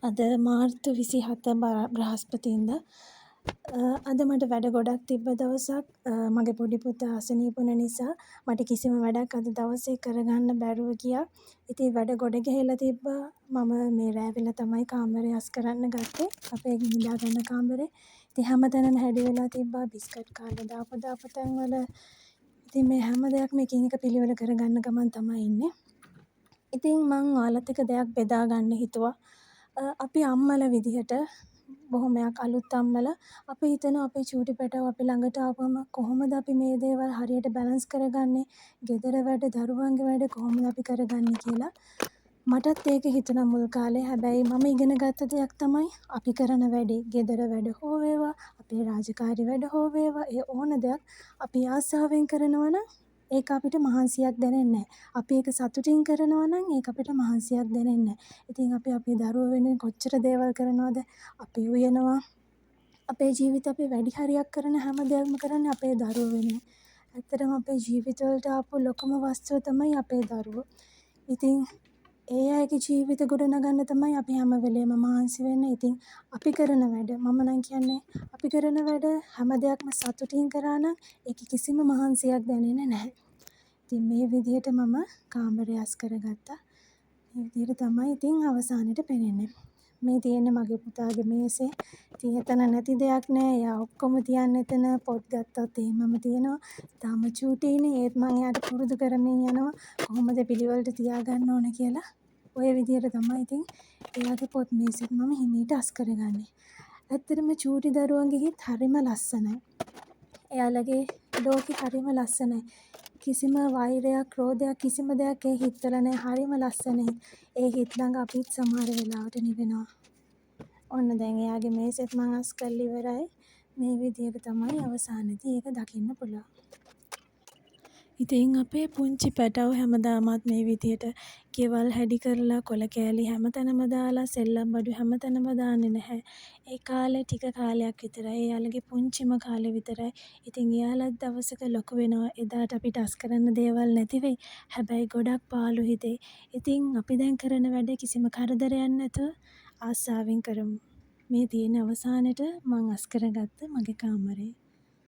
අද මාර්තු 27 බ්‍රහස්පතින්දා අද මට වැඩ ගොඩක් තිබ්බ දවසක්. මගේ පොඩි පුතා අසනීප වුණ නිසා මට කිසිම වැඩක් අද දවසේ කරගන්න බැරුව ගියා. ඉතින් වැඩ ගොඩ ගහලා තිබ්බා. මම මේ රෑ වෙලා තමයි කාමරය අස් කරන්න ගත්තේ. අපේ නිදා ගන්න කාමරේ. ඉතින් හැමතැනම හැඩි වෙලා තිබ්බා. බිස්කට් කාලා දාපු තැන්වල. ඉතින් මේ හැම දෙයක්ම එකින් එක පිළිවෙල කරගන්න ගමන් තමයි ඉන්නේ. ඉතින් මං ඔයාලත් එක්ක දෙයක් බෙදා ගන්න හිතුවා. අපි අම්මලා විදිහට බොහොමයක් අලුත් අම්මලා අපි හිතනවා අපේ චූටි පැටව අපි ළඟට ආවම කොහොමද අපි මේ දේවල් හරියට බැලන්ස් කරගන්නේ, ගෙදර වැඩ දරුවන්ගේ වැඩ කොහොමද අපි කරගන්නේ කියලා. මටත් ඒක හිතුණා මුල් කාලේ. හැබැයි මම ඉගෙන ගත්ත දෙයක් තමයි අපි කරන වැඩේ, ගෙදර වැඩ හෝ වේවා, අපේ රාජකාරි වැඩ හෝ වේවා, ඒ ඕන දෙයක් අපි ආසාවෙන් කරනවා නම් ඒක අපිට මහන්සියක් දැනෙන්නේ නැහැ. අපි ඒක සතුටින් කරනවා නම් ඒක අපිට මහන්සියක් දැනෙන්නේ නැහැ. ඉතින් අපි අපේ දරුවෝ වෙනුවෙන් කොච්චර දේවල් කරනවද? අපි උයනවා. අපේ ජීවිතේ අපි වැඩි හරියක් කරන හැම දෙයක්ම කරන්නේ අපේ දරුවෝ වෙනුවෙන්. ඇත්තටම අපේ ජීවිතවලට ආපු ලොකම වස්තුව තමයි අපේ දරුවෝ. ඉතින් ඒ අයගේ ජීවිත ගොඩනගන්න තමයි අපි හැම වෙලේම මහන්සි වෙන්නේ. ඉතින් අපි කරන වැඩ මම නම් කියන්නේ අපි කරන වැඩ හැම දෙයක්ම සතුටින් කරා නම් ඒක කිසිම මහන්සියක් දැනෙන්නේ නැහැ. ඉතින් මේ විදිහට මම කාමරය අස් කරගත්තා. මේ විදිහට තමයි ඉතින් අවසානෙට පෙනෙන්නේ. මේ තියෙන්නේ මගේ පුතාගේ මේසේ. ඉතින් එතන නැති දෙයක් නෑ. එයා ඔක්කොම තියන්නේ එතන. පොත් ගත්තොත් එහෙමම තියෙනවා. තාම චූටිනේ. ඒත් මම එයාට පුරුදු කරමින් යනවා කොහොමද පිළිවෙලට තියාගන්න ඕන කියලා. ඔය විදිහට තමයි ඉතින් එයාගේ පොත් මේසෙත් මම හිමීට අස් කරගන්නේ. ඇත්තටම චූටි දරුවන්ගේ හිත් හරිම ලස්සනයි. එයාලගේ ලෝකෙ හරිම ලස්සනයි. කිසිම වෛරයක්, ක්‍රෝධයක් කිසිම දෙයක් ඒ හිත්වල නැහැ. හරිම ලස්සනයි. ඒ හිත් ළඟ අපිත් සමහර වෙලාවට නිවෙනවා. ඔන්න දැන් එයාගේ මේසෙත් මම අස් කරලා ඉවරයි. මේ විදිහට තමයි අවසානයේදී ඒක දකින්න පුළුවන්. ඉතින් අපේ පුංචි පැටව හැමදාමත් මේ විදිහට ගෙවල් හැඩි කරලා කොල කෑලි හැමතැනම දාලා සෙල්ලම් බඩු හැමතැනම දාන්නේ නැහැ. ඒ කාලේ ටික කාලයක් විතරයි. එයාලගේ පුංචිම කාලේ විතරයි. ඉතින් එයාලත් දවසක ලොකු වෙනවා. එදාට අපිට අස් කරන්න දේවල් නැති වෙයි. හැබැයි ගොඩක් පාළු හිතේ. ඉතින් අපි දැන් කරන වැඩ කිසිම කරදරයක් නැතුව ආසාවෙන් කරමු. මේ තියෙන අවසානෙට මං අස් කරගත්ත මගේ කාමරේ.